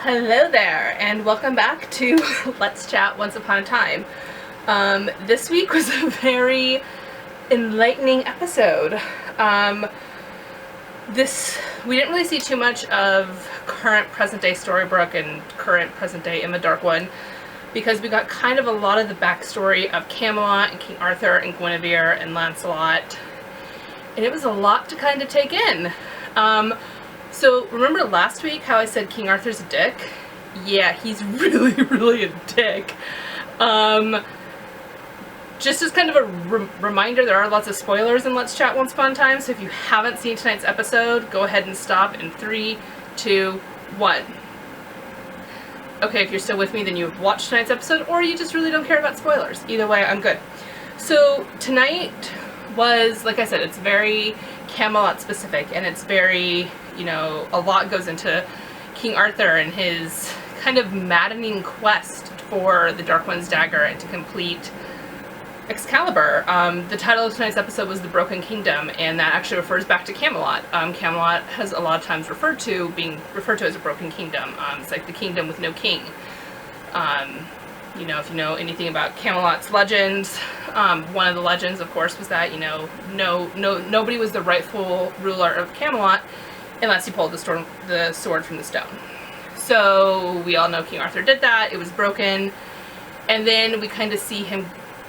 Hello there, and welcome back to Let's Chat Once Upon a Time. This week was a very enlightening episode. We didn't really see too much of current present-day Storybrooke and current present-day Emma Darkone, because we got kind of a lot of the backstory of Camelot and King Arthur and Guinevere and Lancelot, and it was a lot to kind of take in. So remember last week how I said King Arthur's a dick? Yeah, he's really, really a dick. Just as kind of a reminder, there are lots of spoilers in Let's Chat Once Upon a Time, so if you haven't seen tonight's episode, go ahead and stop in 3, 2, 1. Okay, if you're still with me, then you've watched tonight's episode, or you just really don't care about spoilers. Either way, I'm good. So tonight was, like I said, it's very Camelot specific, and it's very, you know, a lot goes into King Arthur and his kind of maddening quest for the Dark One's dagger and to complete Excalibur. The title of tonight's episode was The Broken Kingdom, and that actually refers back to Camelot. Camelot has a lot of times being referred to as a broken kingdom. It's like the kingdom with no king. You know, if you know anything about Camelot's legends, one of the legends, of course, was that, you know, nobody was the rightful ruler of Camelot unless he pulled the sword from the stone. So we all know King Arthur did that. It was broken, and then we kind of see him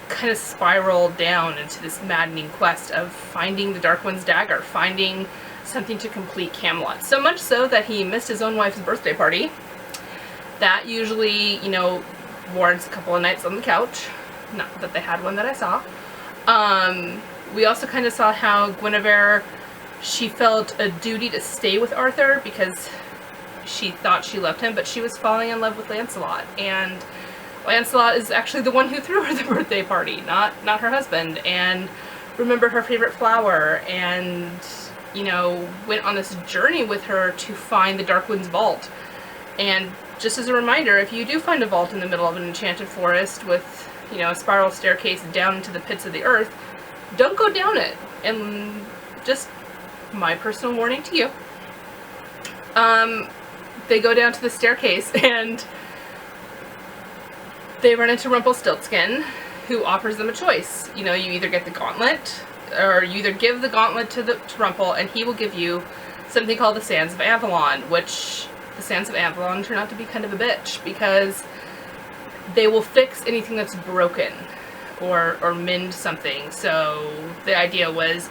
kind of spiral down into this maddening quest of finding the Dark One's dagger, finding something to complete Camelot. So much so that he missed his own wife's birthday party. That usually, you know, warrants a couple of nights on the couch. Not that they had one that I saw. We also kind of saw how Guinevere, she felt a duty to stay with Arthur because she thought she loved him, but she was falling in love with Lancelot, and Lancelot is actually the one who threw her the birthday party, not her husband, and remembered her favorite flower, and, you know, went on this journey with her to find the Dark One's vault. And just as a reminder, if you do find a vault in the middle of an enchanted forest with, you know, a spiral staircase down into the pits of the earth, don't go down it. And just my personal warning to you. They go down to the staircase and they run into Rumpelstiltskin, who offers them a choice. You know, you either get the gauntlet, or you either give the gauntlet to Rumpel, and he will give you something called the Sands of Avalon, which the Sands of Avalon turn out to be kind of a bitch, because they will fix anything that's broken, or mend something. So the idea was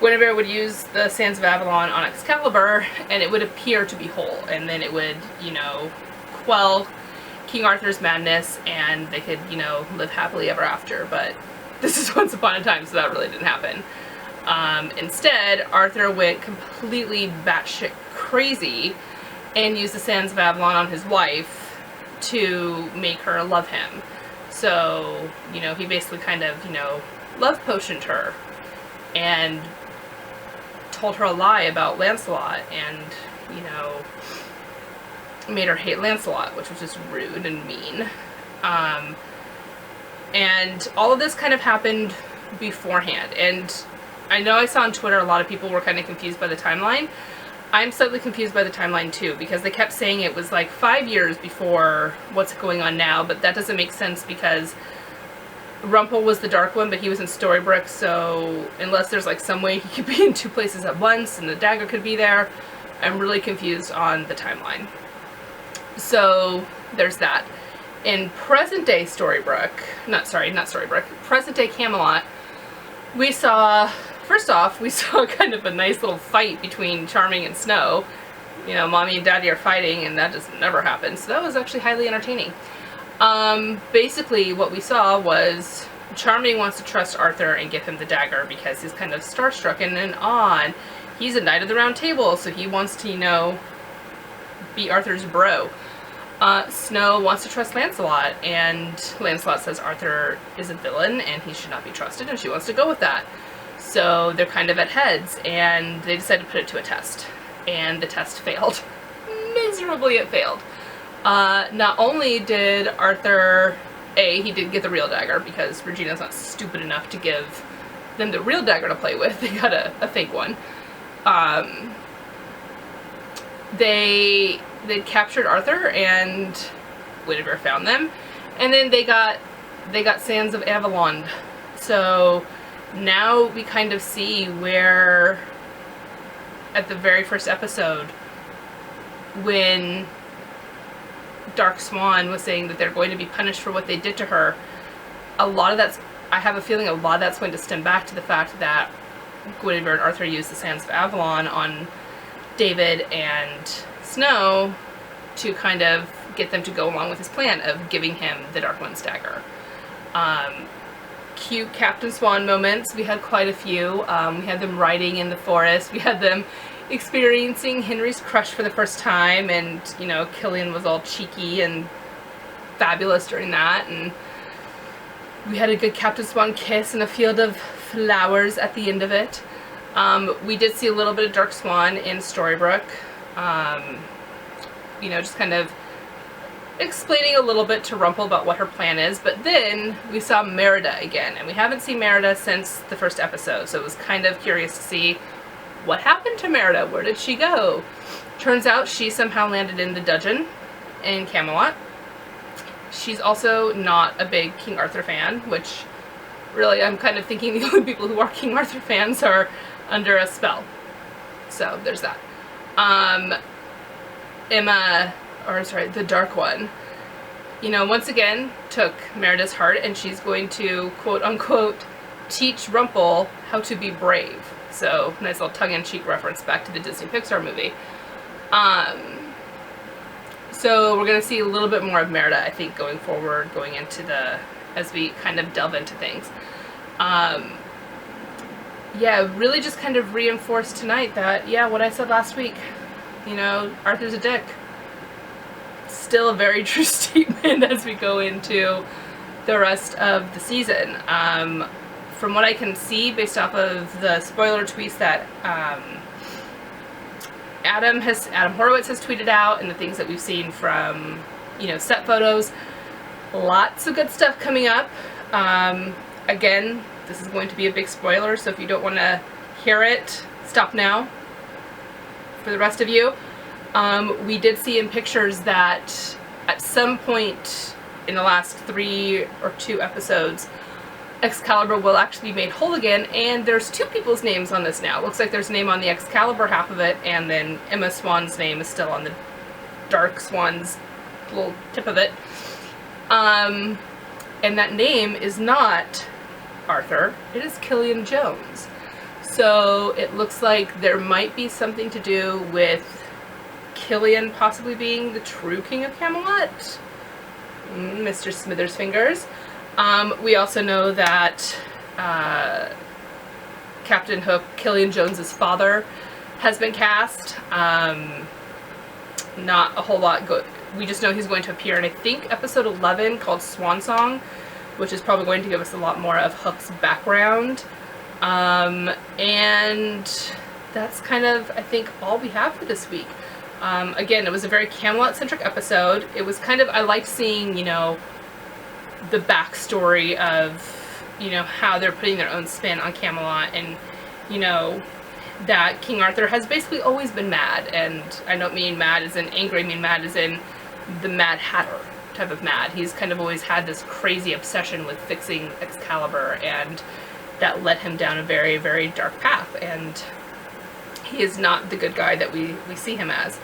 Guinevere would use the Sands of Avalon on Excalibur, and it would appear to be whole, and then it would, you know, quell King Arthur's madness, and they could, you know, live happily ever after. But this is Once Upon a Time, so that really didn't happen. Instead, Arthur went completely batshit crazy and used the Sands of Avalon on his wife to make her love him. So, you know, he basically kind of, you know, love potioned her and told her a lie about Lancelot, and, you know, made her hate Lancelot, which was just rude and mean. And all of this kind of happened beforehand, and I know I saw on Twitter a lot of people were kind of confused by the timeline. I'm slightly confused by the timeline too, because they kept saying it was like 5 years before what's going on now, but that doesn't make sense because Rumpel was the Dark One, but he was in Storybrooke, so unless there's like some way he could be in two places at once and the dagger could be there, I'm really confused on the timeline. So there's that. In present-day present-day Camelot, we saw, first off, we saw kind of a nice little fight between Charming and Snow. You know, Mommy and Daddy are fighting, and that just never happens. So that was actually highly entertaining. Basically what we saw was Charming wants to trust Arthur and give him the dagger because he's kind of starstruck and on. He's a Knight of the Round Table, so he wants to, you know, be Arthur's bro. Snow wants to trust Lancelot, and Lancelot says Arthur is a villain and he should not be trusted, and she wants to go with that. So they're kind of at heads, and they decide to put it to a test. And the test failed. Miserably it failed. Not only did Arthur, he didn't get the real dagger because Regina's not stupid enough to give them the real dagger to play with. They got a fake one. They they'd captured Arthur, and Guinevere found them, and then they got Sands of Avalon. So now we kind of see where, at the very first episode, when Dark Swan was saying that they're going to be punished for what they did to her, a lot of that's, I have a feeling a lot of that's going to stem back to the fact that Guinevere and Arthur used the Sands of Avalon on David and Snow to kind of get them to go along with his plan of giving him the Dark One's dagger. Cute Captain Swan moments. We had quite a few. We had them riding in the forest. We had them experiencing Henry's crush for the first time, and, you know, Killian was all cheeky and fabulous during that, and we had a good Captain Swan kiss and a field of flowers at the end of it. We did see a little bit of Dark Swan in Storybrooke, you know, just kind of explaining a little bit to Rumpel about what her plan is, but then we saw Merida again, and we haven't seen Merida since the first episode, so it was kind of curious to see what happened to Merida. Where did she go? Turns out she somehow landed in the dungeon in Camelot. She's also not a big King Arthur fan, which really I'm kind of thinking the only people who are King Arthur fans are under a spell. So there's that. The Dark One, you know, once again took Merida's heart, and she's going to, quote unquote, teach Rumpel how to be brave. So, nice little tongue-in-cheek reference back to the Disney Pixar movie. So we're going to see a little bit more of Merida, I think, going forward, going into as we kind of delve into things. Yeah, really just kind of reinforced tonight that, yeah, what I said last week, you know, Arthur's a dick. Still a very true statement as we go into the rest of the season. From what I can see, based off of the spoiler tweets that Adam Horowitz has tweeted out, and the things that we've seen from, you know, set photos, lots of good stuff coming up. Again, this is going to be a big spoiler, so if you don't want to hear it, stop now. For the rest of you, we did see in pictures that at some point in the last 3 or 2 episodes, Excalibur will actually be made whole again, and there's 2 people's names on this now. It looks like there's a name on the Excalibur half of it, and then Emma Swan's name is still on the Dark Swan's little tip of it. And that name is not Arthur, it is Killian Jones. So it looks like there might be something to do with Killian possibly being the true King of Camelot. Mr. Smithers Fingers. We also know that Captain Hook, Killian Jones's father, has been cast. Not a whole lot we just know he's going to appear in, I think, episode 11 called Swan Song, which is probably going to give us a lot more of Hook's background. And that's kind of, I think, all we have for this week. Again, it was a very Camelot-centric episode. It was kind of, I liked seeing, you know, the backstory of, you know, how they're putting their own spin on Camelot, and, you know, that King Arthur has basically always been mad, and I don't mean mad as in angry, I mean mad as in the Mad Hatter type of mad. He's kind of always had this crazy obsession with fixing Excalibur, and that led him down a very, very dark path, and he is not the good guy that we see him as.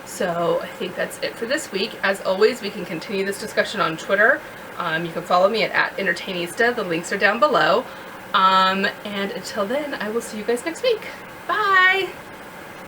So I think that's it for this week. As always, we can continue this discussion on Twitter. You can follow me at Entertainista. The links are down below. And until then, I will see you guys next week. Bye!